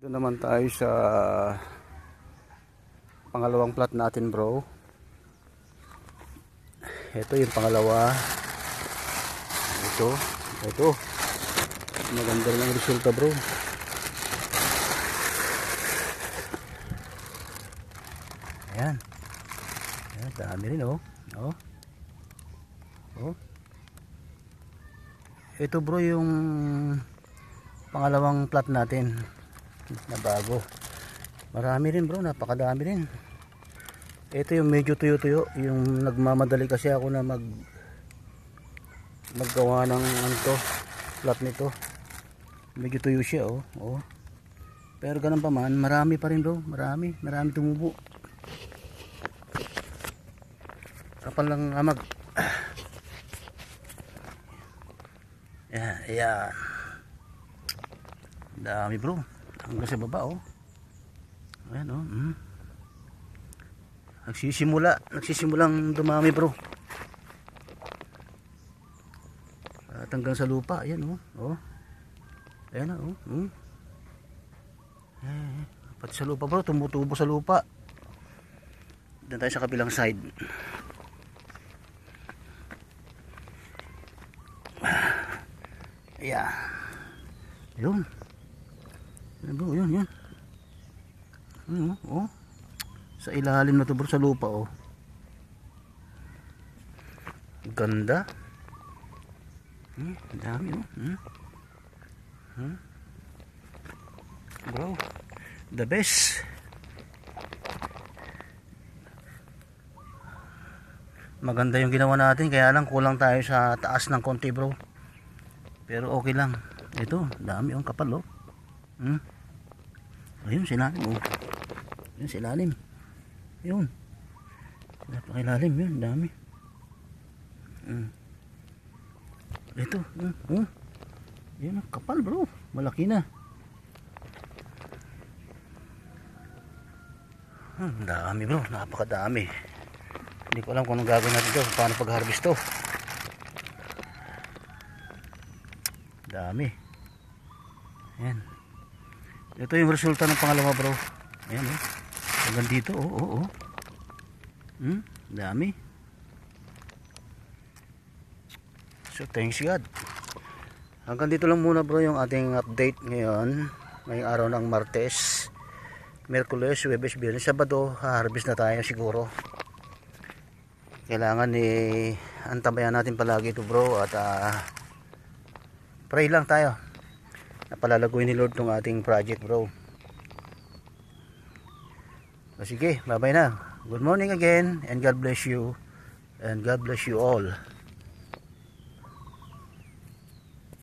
Doon naman tayo sa pangalawang plot natin, bro. Ito yung pangalawa. Ito. Maganda rin ang resulta, bro. Ayan. Ayan, dami rin, oh. Ito, bro, yung pangalawang plot natin na bago. Marami rin, bro, napakadami rin. Ito yung medyo tuyo-tuyo, yung nagmamadali kasi ako na maggawa ng plot nito. Medyo tuyo siya, oh. Pero ganun pa man, marami pa rin, bro. Marami tumubo. Kapal lang amag. Ayan. Dami, bro. Hanggang sa baba, oh. Ayan, oh. Nagsisimulang dumami, bro. At hanggang sa lupa, ayan, oh. Ayan, oh. Pati sa lupa, bro, tumutubo sa lupa. Doon tayo sa kabilang side. Ayan. Yun. Ayan, bro, yun. Oh. Sa ilalim na to, bro, sa lupa, oh. Ganda. Dami, oh. Bro, the best. Maganda yung ginawa natin, kaya lang kulang tayo sa taas ng konti, bro. Pero okay lang. Ito, dami, ang kapal, oh. Ayun, silalim, oh. Ayun, silalim. Yun. Napakilalim, yun, dami. Ito, yun, kapal, bro. Malaki na. Dami, bro, napakadami. Hindi ko alam kung anong gagawin natin dito, paano pag-harvest to. Dami. Ayan. Ito yung resulta ng pangalawa, bro. Ayan, oh. Hanggang dito, oh. Dami. So, thanks God. Hanggang dito lang muna, bro, yung ating update ngayon. Ngayong araw ng Martes, Miyerkules, Huwebes, Biyernes, Sabado, harvest na tayo siguro. Kailangan antabayan natin palagi ito, bro, at pray lang tayo na palalaguin ni Lord tong ating project, bro. So, sige, bye bye na. Good morning again, and God bless you, and God bless you all.